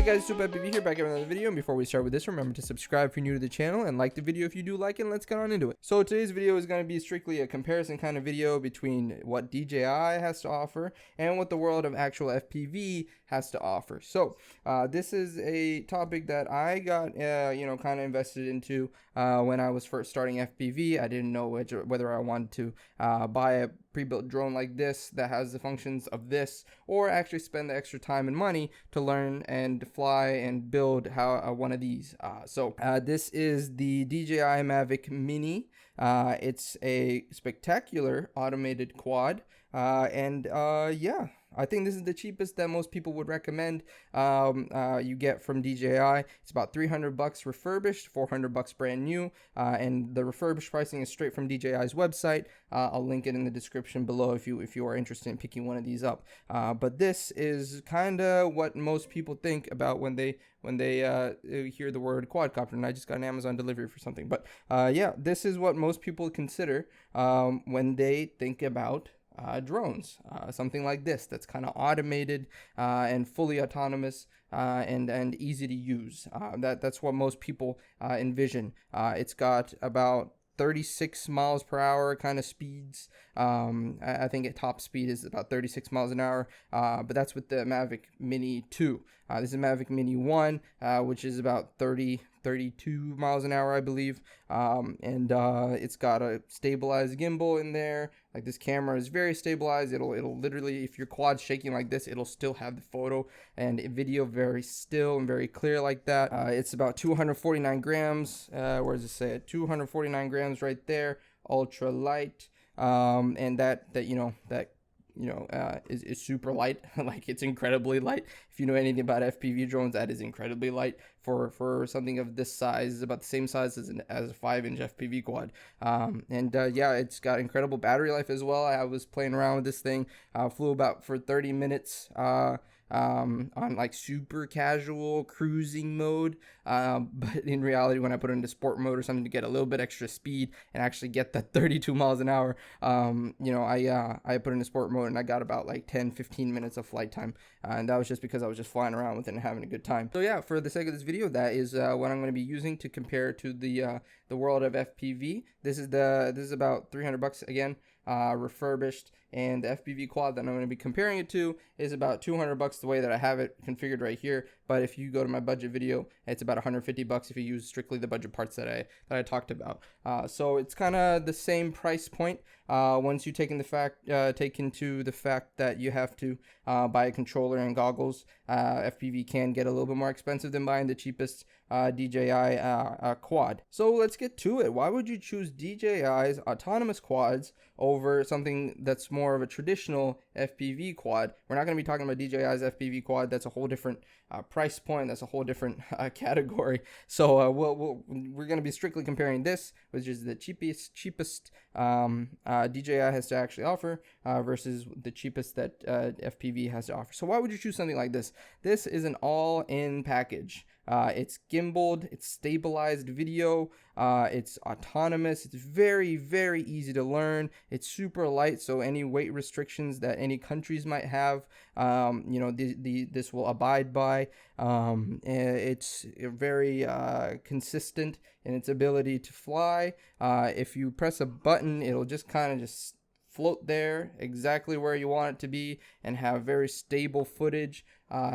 Guys, Super FPV here, back with another video. And before we start with this, remember to subscribe if you're new to the channel and like the video if you do like it. And let's get on into it. So today's video is going to be strictly a comparison kind of video between what DJI has to offer and what the world of actual FPV has to offer. So this is a topic that I got kind of invested into when I was first starting FPV. I didn't know whether I wanted to buy a pre-built drone like this that has the functions of this, or actually spend the extra time and money to learn and fly and build one of these. This is the DJI Mavic Mini. It's a spectacular automated quad, I think this is the cheapest that most people would recommend you get from DJI. It's about $300 refurbished, $400 brand new, and the refurbished pricing is straight from DJI's website. I'll link it in the description below if you are interested in picking one of these up. But this is kind of what most people think about when they hear the word quadcopter. And I just got an Amazon delivery for something. But this is what most people consider when they think about drones, something like this that's kind of automated and fully autonomous and easy to use. That's what most people envision. It's got about 36 miles per hour kind of speeds. I think at top speed is about 36 miles an hour, but that's with the Mavic Mini 2. This is Mavic Mini 1, which is about 32 miles an hour, I believe. It's got a stabilized gimbal in there. Like, this camera is very stabilized. It'll literally, if your quad's shaking like this, it'll still have the photo and video very still and very clear like that. It's about 249 grams. Where does it say it? 249 grams right there. Ultra light. And that is super light. Like, it's incredibly light. If you know anything about FPV drones, that is incredibly light for something of this size. It's about the same size as a 5-inch FPV quad. It's got incredible battery life as well. I was playing around with this thing, flew about for 30 minutes on like super casual cruising mode, but in reality, when I put it into sport mode or something to get a little bit extra speed and actually get that 32 miles an hour, I put it into sport mode and I got about like 10-15 minutes of flight time, and that was just because I was just flying around with it and having a good time. So yeah, for the sake of this video, that is what I'm going to be using to compare to the world of FPV. This is about $300 again, refurbished, and the FPV quad that I'm going to be comparing it to is about $200 the way that I have it configured right here. But if you go to my budget video, it's about $150 if you use strictly the budget parts that I talked about. So it's kind of the same price point once you take into the fact that you have to buy a controller and goggles. FPV can get a little bit more expensive than buying the cheapest DJI quad. So let's get to it. Why would you choose DJI's autonomous quads over something that's more of a traditional FPV quad? We're not going to be talking about DJI's FPV quad. That's a whole different price point. That's a whole different category. So we're going to be strictly comparing this, which is the cheapest DJI has to actually offer versus the cheapest that FPV has to offer. So why would you choose something like this? This is an all-in package. It's gimbaled, it's stabilized video, it's autonomous, it's very, very easy to learn, it's super light, so any weight restrictions that any countries might have, this will abide by. It's very consistent in its ability to fly. If you press a button, it'll just kind of just float there exactly where you want it to be and have very stable footage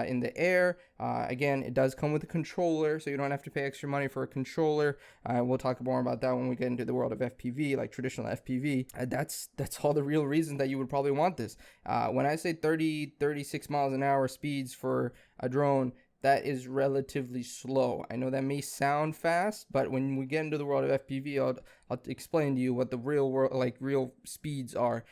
in the air. Again, it does come with a controller, so you don't have to pay extra money for a controller. We'll talk more about that when we get into the world of FPV, like traditional FPV. That's all the real reason that you would probably want this. When I say 36 miles an hour speeds for a drone, that is relatively slow. I know that may sound fast, but when we get into the world of FPV, I'll explain to you what the real speeds are.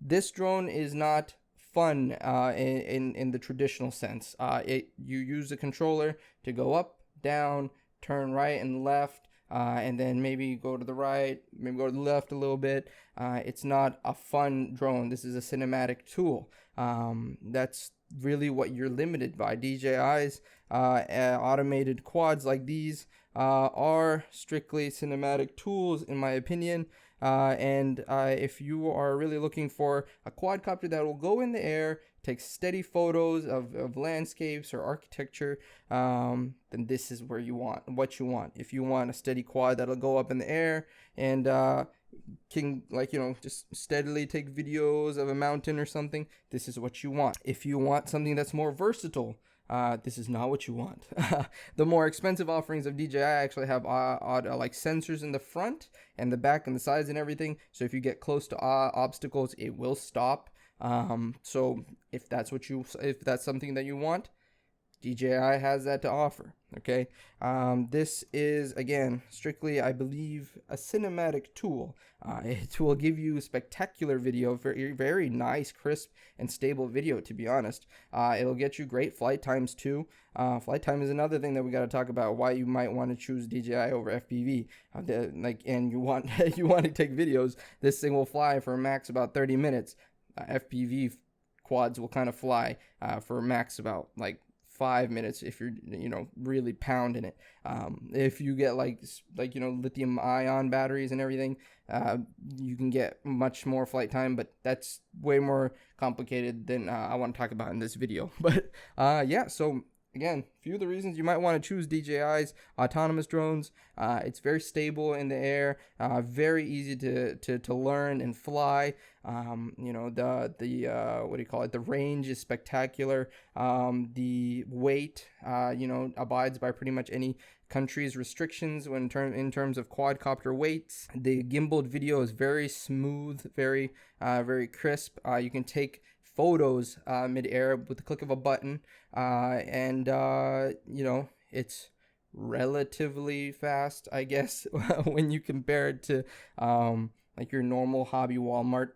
This drone is not fun in the traditional sense. You use the controller to go up, down, turn right and left, and then maybe go to the right, maybe go to the left a little bit. It's not a fun drone. This is a cinematic tool. That's really what you're limited by. DJI's automated quads like these are strictly cinematic tools, in my opinion. And if you are really looking for a quadcopter that will go in the air, take steady photos of landscapes or architecture, then this is what you want. If you want a steady quad that'll go up in the air and can, like, just steadily take videos of a mountain or something, this is what you want. If you want something that's more versatile, this is not what you want. The more expensive offerings of DJI actually have like sensors in the front and the back and the sides and everything. So if you get close to obstacles, it will stop. So if that's something that you want, DJI has that to offer. Okay. This is, again, strictly, I believe, a cinematic tool. It will give you spectacular video, very, very nice, crisp, and stable video, to be honest. It'll get you great flight times too. Flight time is another thing that we got to talk about, why you might want to choose DJI over FPV. And you want you want to take videos. This thing will fly for max about 30 minutes. FPV quads will kind of fly for max about like 5 minutes if you're really pounding it. If you get like lithium ion batteries and everything, you can get much more flight time, but that's way more complicated than I want to talk about in this video. But yeah, so again, a few of the reasons you might want to choose DJI's autonomous drones. It's very stable in the air, very easy to learn and fly. The range is spectacular. The weight, abides by pretty much any country's restrictions in terms of quadcopter weights. The gimbaled video is very smooth, very crisp. You can take photos mid-air with the click of a button, and it's relatively fast, I guess, when you compare it to like your normal hobby Walmart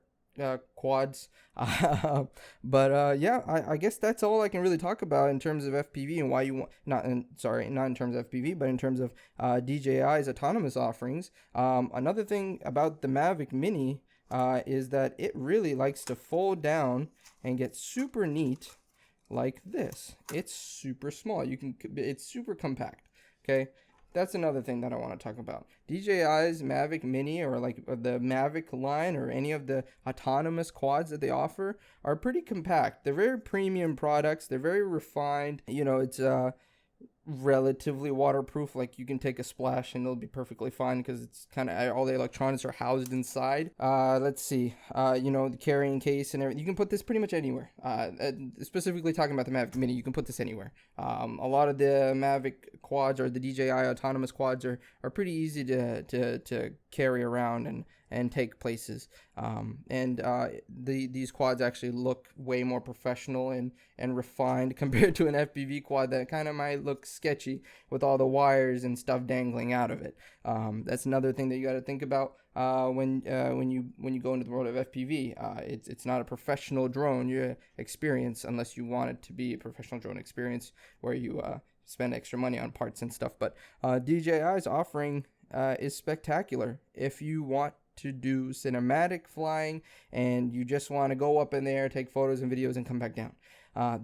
quads. Yeah, I guess that's all I can really talk about in terms of FPV and why you want, not in terms of FPV, but in terms of DJI's autonomous offerings. Another thing about the Mavic Mini is that it really likes to fold down and get super neat like this. It's super small. It's super compact. Okay. That's another thing that I want to talk about. DJI's Mavic Mini, or like the Mavic line, or any of the autonomous quads that they offer, are pretty compact. They're very premium products. They're very refined. It's relatively waterproof. Like, you can take a splash and it'll be perfectly fine because it's kind of all the electronics are housed inside. Let's see, the carrying case and everything. You can put this pretty much anywhere. Specifically talking about the Mavic Mini, you can put this anywhere. A lot of the Mavic quads, or the DJI autonomous quads, are pretty easy to carry around and take places. These quads actually look way more professional and refined compared to an FPV quad that kind of might look sketchy with all the wires and stuff dangling out of it. That's another thing that you got to think about when you go into the world of FPV. It's not a professional drone experience, unless you want it to be a professional drone experience where you spend extra money on parts and stuff. But DJI's offering is spectacular if you want to do cinematic flying and you just want to go up in there, take photos and videos, and come back down.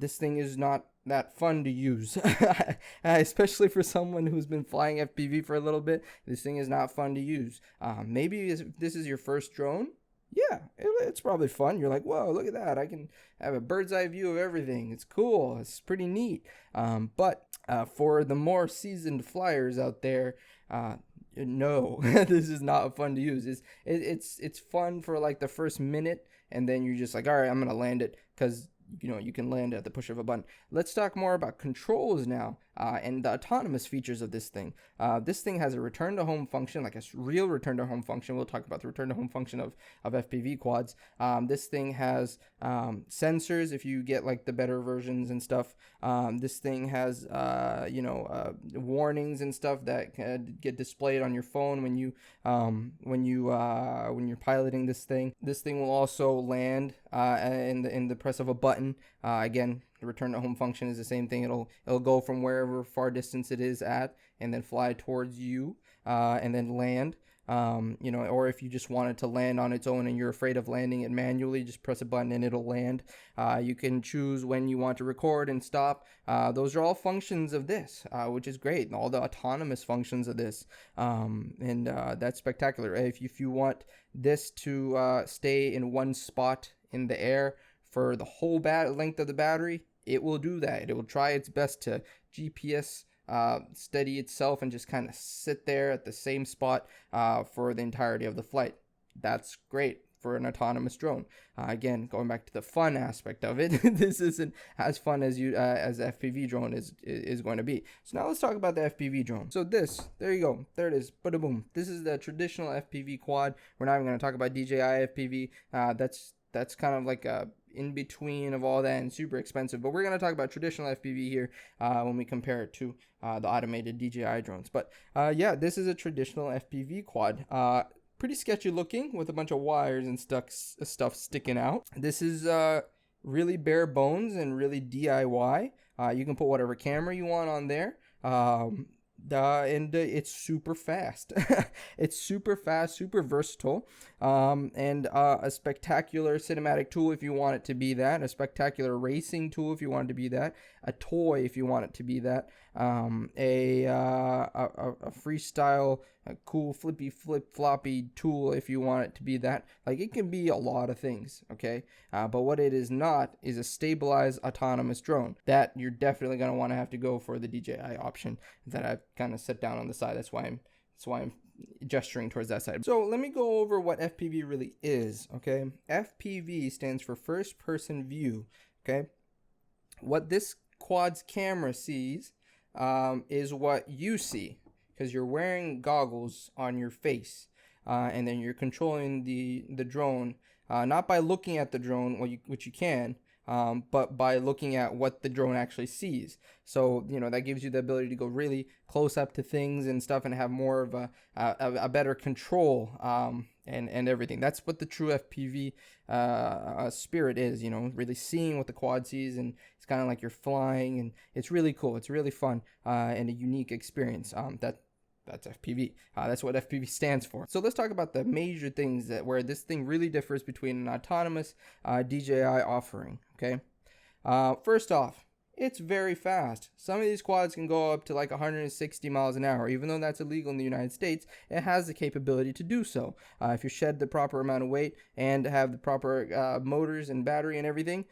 This thing is not that fun to use, especially for someone who's been flying FPV for a little bit. This thing is not fun to use. Maybe if this is your first drone, yeah, it's probably fun. You're like, whoa, look at that. I can have a bird's eye view of everything. It's cool. It's pretty neat. But for the more seasoned flyers out there, no, this is not fun to use. It's fun for like the first minute, and then you're just like, all right, I'm gonna land it, because you can land at the push of a button. Let's talk more about controls now, and the autonomous features of this thing. This thing has a return to home function, like a real return to home function. We'll talk about the return to home function of FPV quads. This thing has sensors if you get like the better versions and stuff. This thing has warnings and stuff that get displayed on your phone when you're piloting this thing. This thing will also land in the press of a button. Again, the return to home function is the same thing. It'll go from wherever far distance it is at, and then fly towards you, and then land. You know, or if you just want it to land on its own and you're afraid of landing it manually, just press a button and it'll land. You can choose when you want to record and stop. Those are all functions of this, which is great. All the autonomous functions of this, and that's spectacular. If you want this to stay in one spot in the air for the whole length of the battery, it will do that. It will try its best to GPS steady itself and just kind of sit there at the same spot for the entirety of the flight. That's great for an autonomous drone. Again, going back to the fun aspect of it, this isn't as fun as as the FPV drone is going to be. So now let's talk about the FPV drone. So there you go, there it is, bada boom. This is the traditional FPV quad. We're not even going to talk about DJI FPV. That's kind of like a in between of all that and super expensive, but we're going to talk about traditional FPV here when we compare it to the automated DJI drones. But yeah, this is a traditional FPV quad. Pretty sketchy looking with a bunch of wires and stuff sticking out. This is really bare bones and really DIY. You can put whatever camera you want on there. And it's super fast. It's super fast, super versatile, and a spectacular cinematic tool if you want it to be that, a spectacular racing tool if you want it to be that, a toy if you want it to be that, a freestyle, a cool flip-floppy tool if you want it to be that. Like, it can be a lot of things, okay? But what it is not is a stabilized autonomous drone. That you're definitely going to want to have to go for the DJI option that I've kind of set down on the side. That's why I'm gesturing towards that side. So let me go over what FPV really is, okay? FPV stands for first person view, okay? What this quad's camera sees is what you see, because you're wearing goggles on your face, and then you're controlling the drone, not by looking at the drone, which you can, but by looking at what the drone actually sees. So, you know, that gives you the ability to go really close up to things and stuff and have more of a better control, and everything. That's what the true FPV spirit is, you know, really seeing what the quad sees, and it's kind of like you're flying, and it's really cool. It's really fun, and a unique experience. That's FPV. That's what FPV stands for. So let's talk about the major things where this thing really differs between an autonomous DJI offering, okay? First off, it's very fast. Some of these quads can go up to like 160 miles an hour. Even though that's illegal in the United States, it has the capability to do so. If you shed the proper amount of weight and have the proper motors and battery and everything,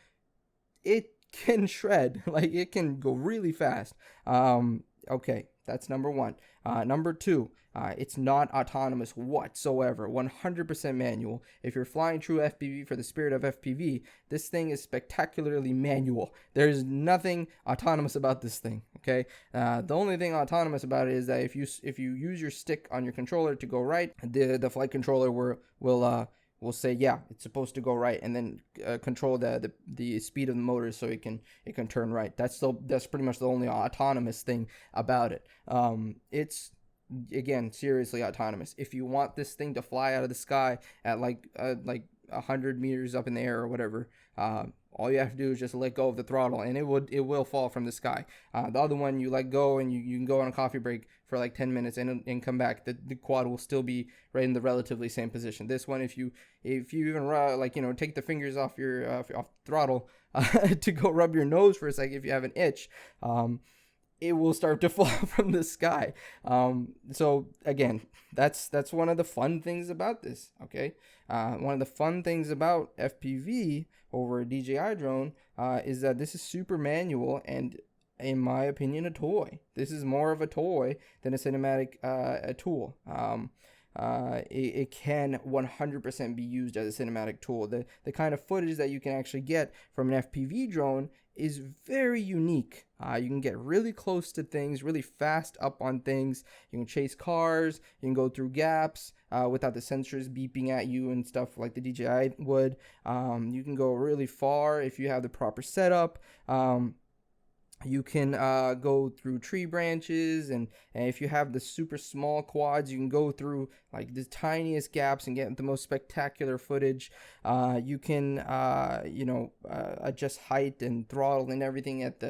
it can shred. Like, it can go really fast. Okay, that's number one. Number two, it's not autonomous whatsoever. 100% manual. If you're flying true FPV for the spirit of FPV, this thing is spectacularly manual. There's nothing autonomous about this thing, okay? The only thing autonomous about it is that if you use your stick on your controller to go right, the flight controller will say, yeah, it's supposed to go right, and then control the speed of the motor so it can turn right. That's pretty much the only autonomous thing about it. It's, again, seriously autonomous. If you want this thing to fly out of the sky at like 100 meters up in the air or whatever, all you have to do is just let go of the throttle, and it will fall from the sky. The other one, you let go and you can go on a coffee break for like 10 minutes and come back. The quad will still be right in the relatively same position. This one, if you even take the fingers off your off the throttle to go rub your nose for a second if you have an itch, it will start to fall from the sky. So again, that's one of the fun things about this, okay? One of the fun things about FPV over a DJI drone is that this is super manual and, in my opinion, a toy. This is more of a toy than a cinematic tool. It can 100% be used as a cinematic tool. The kind of footage that you can actually get from an FPV drone is very unique. You can get really close to things, really fast up on things. You can chase cars. You can go through gaps without the sensors beeping at you and stuff like the DJI would. You can go really far if you have the proper setup. You can go through tree branches, and if you have the super small quads, you can go through like the tiniest gaps and get the most spectacular footage. You can adjust height and throttle and everything at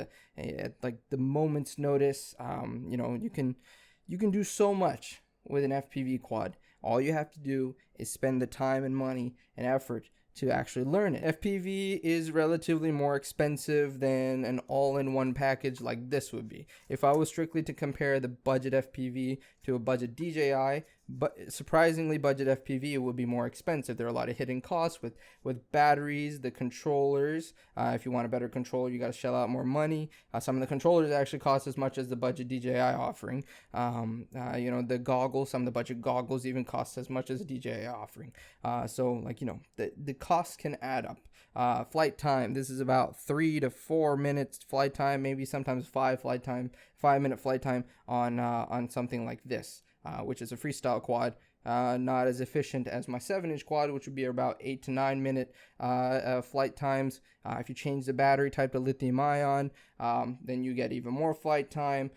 like the moment's notice. You can do so much with an FPV quad. All you have to do is spend the time and money and effort to actually learn it. FPV is relatively more expensive than an all-in-one package like this would be. If I was strictly to compare the budget FPV to a budget DJI, but surprisingly budget FPV would be more expensive. There are a lot of hidden costs with batteries, the controllers. If you want a better controller, you got to shell out more money. Some of the controllers actually cost as much as the budget DJI offering. The goggles, some of the budget goggles even cost as much as the DJI offering. So the costs can add up. Flight time, this is about 3 to 4 minutes flight time, maybe sometimes 5-minute flight time on something like this. Which is a freestyle quad, not as efficient as my 7-inch quad, which would be about 8 to 9 minute flight times. If you change the battery type to lithium ion, then you get even more flight time,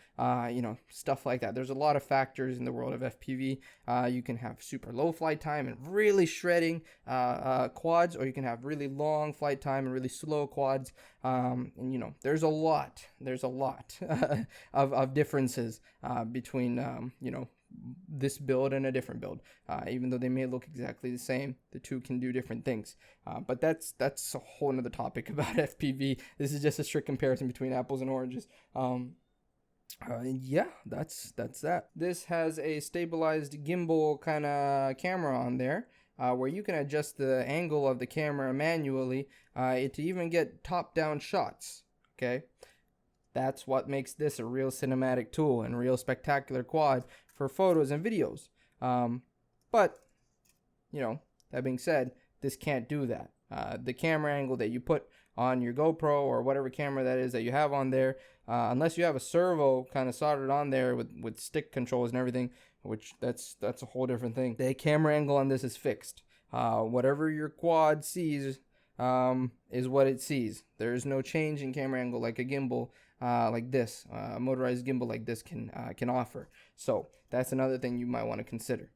stuff like that. There's a lot of factors in the world of FPV. You can have super low flight time and really shredding quads, or you can have really long flight time and really slow quads. There's a lot of differences between, this build and a different build. Even though they may look exactly the same, the two can do different things. But that's a whole nother topic about FPV. This is just a strict comparison between apples and oranges. That's that. This has a stabilized gimbal kind of camera on there, where you can adjust the angle of the camera manually to even get top-down shots. Okay, that's what makes this a real cinematic tool and real spectacular quad for photos and videos. But that being said, this can't do that. The camera angle that you put on your GoPro or whatever camera that is that you have on there, unless you have a servo kind of soldered on there with stick controls and everything, which that's a whole different thing. The camera angle on this is fixed. Whatever your quad sees is what it sees. There's no change in camera angle like a gimbal like this, a motorized gimbal like this can offer. So that's another thing you might want to consider.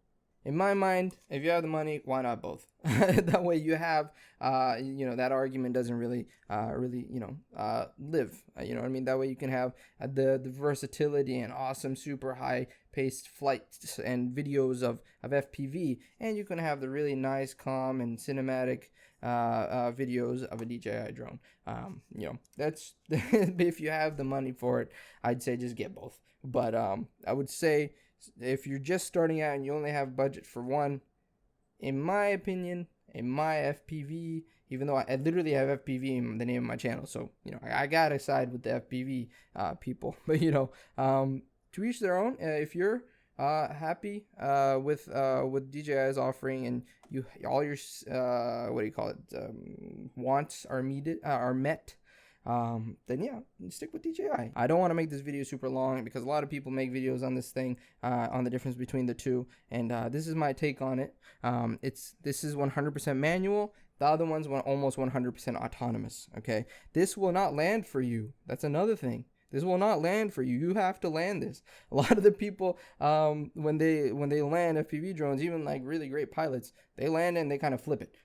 In my mind, if you have the money, why not both? That way you have, that argument doesn't really live. You know what I mean? That way you can have the versatility and awesome, super high-paced flights and videos of FPV, and you can have the really nice, calm, and cinematic videos of a DJI drone. That's if you have the money for it, I'd say just get both. But I would say if you're just starting out and you only have budget for one, in my opinion, in my FPV, even though I literally have FPV in the name of my channel, so I gotta side with the FPV people. But to each their own. If you're happy with DJI's offering and all your wants are met, then stick with DJI. I don't want to make this video super long because a lot of people make videos on this thing, on the difference between the two, and this is my take on it. This is 100% manual. The other one's almost 100% autonomous. Okay, this will not land for you. That's another thing. This will not land for you. You have to land this. A lot of the people, when they land FPV drones, even like really great pilots, they land and they kind of flip it.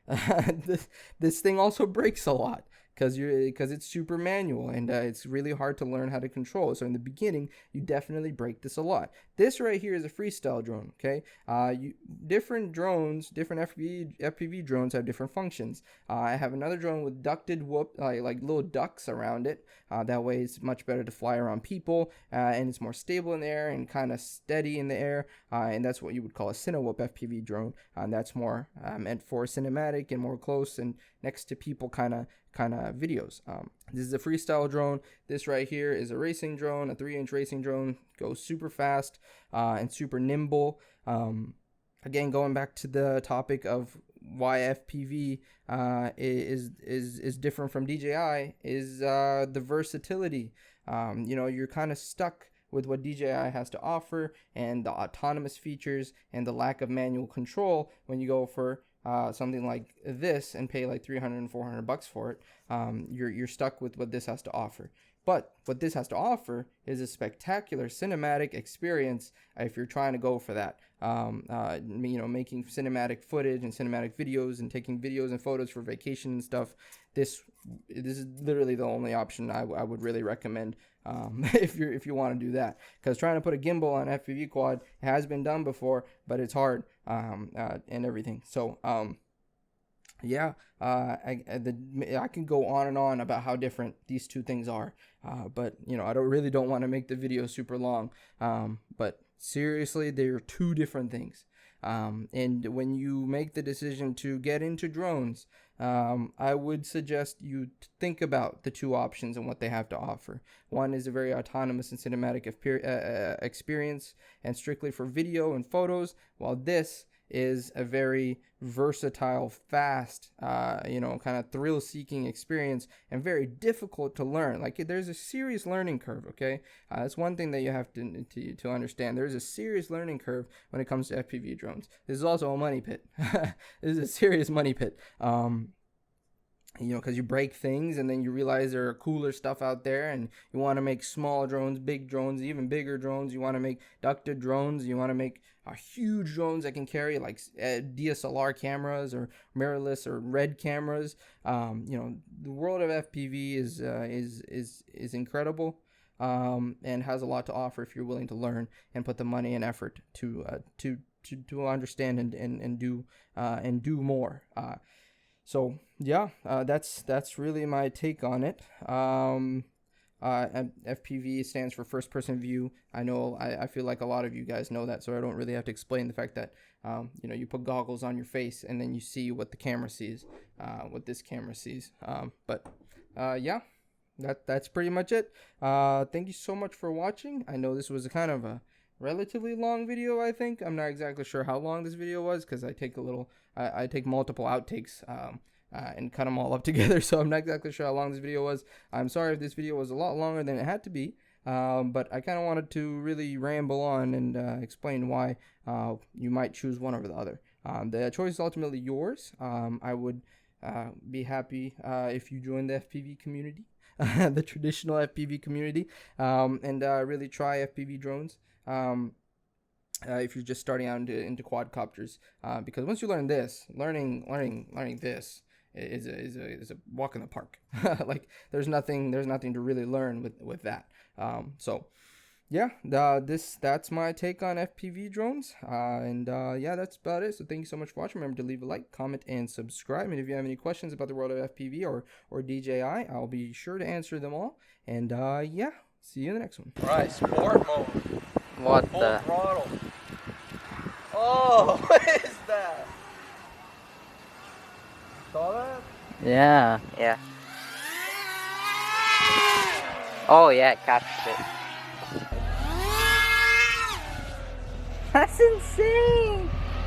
This thing also breaks a lot because it's super manual and it's really hard to learn how to control. So in the beginning, you definitely break this a lot. This right here is a freestyle drone. Okay, different drones, different FPV drones have different functions. I have another drone with ducted like little ducts around it. That way it's much better to fly around people, and it's more stable in the air and kind of steady in the air. And that's what you would call a CineWhoop FPV drone. And that's more meant for cinematic and more close and next to people kind of videos. This is a freestyle drone. This right here is a racing drone, a 3-inch racing drone. Goes super fast and super nimble. Again, going back to the topic of why FPV is different from DJI is the versatility. You're kind of stuck with what DJI has to offer and the autonomous features and the lack of manual control when you go for something like this and pay like $300 and $400 for it. You're stuck with what this has to offer. But what this has to offer is a spectacular cinematic experience if you're trying to go for that. Making cinematic footage and cinematic videos and taking videos and photos for vacation and stuff. this is literally the only option I would really recommend if you want to do that, because trying to put a gimbal on FPV quad has been done before, but it's hard and everything. So yeah, I can go on and on about how different these two things are, but you know, I don't want to make the video super long, but seriously, they're two different things. And when you make the decision to get into drones, I would suggest you think about the two options and what they have to offer. One is a very autonomous and cinematic experience and strictly for video and photos, while this is a very versatile, fast, kind of thrill-seeking experience, and very difficult to learn. Like, there's a serious learning curve. Okay, that's one thing that you have to understand. There's a serious learning curve when it comes to FPV drones. This is also a money pit. This is a serious money pit. Because you break things and then you realize there are cooler stuff out there, and you want to make small drones, big drones, even bigger drones. You want to make ducted drones. You want to make huge drones that can carry like DSLR cameras or mirrorless or red cameras. The world of FPV is incredible, and has a lot to offer if you're willing to learn and put the money and effort to understand and do more. So yeah, that's really my take on it. FPV stands for first person view. I know I feel like a lot of you guys know that, so I don't really have to explain the fact that you put goggles on your face and then you see what the camera sees, what this camera sees. Yeah, that's pretty much it. Thank you so much for watching. I know this was a kind of a relatively long video. I think I'm not exactly sure how long this video was, because I take multiple outtakes and cut them all up together, so I'm not exactly sure how long this video was. I'm sorry if this video was a lot longer than it had to be, but I kind of wanted to really ramble on and explain why you might choose one over the other. The choice is ultimately yours. I would be happy if you join the FPV community, the traditional FPV community, and really try FPV drones. If you're just starting out into quadcopters, because once you learn this, learning this is a walk in the park. Like, there's nothing to really learn with that. So yeah, that's my take on FPV drones, and yeah, that's about it. So thank you so much for watching. Remember to leave a like, comment, and subscribe. And if you have any questions about the world of FPV or DJI, I'll be sure to answer them all. And yeah, see you in the next one. All right, sport mode. What Full the? throttle. Oh, what is that? Saw that? Yeah. Yeah. Oh yeah, it captured it. That's insane!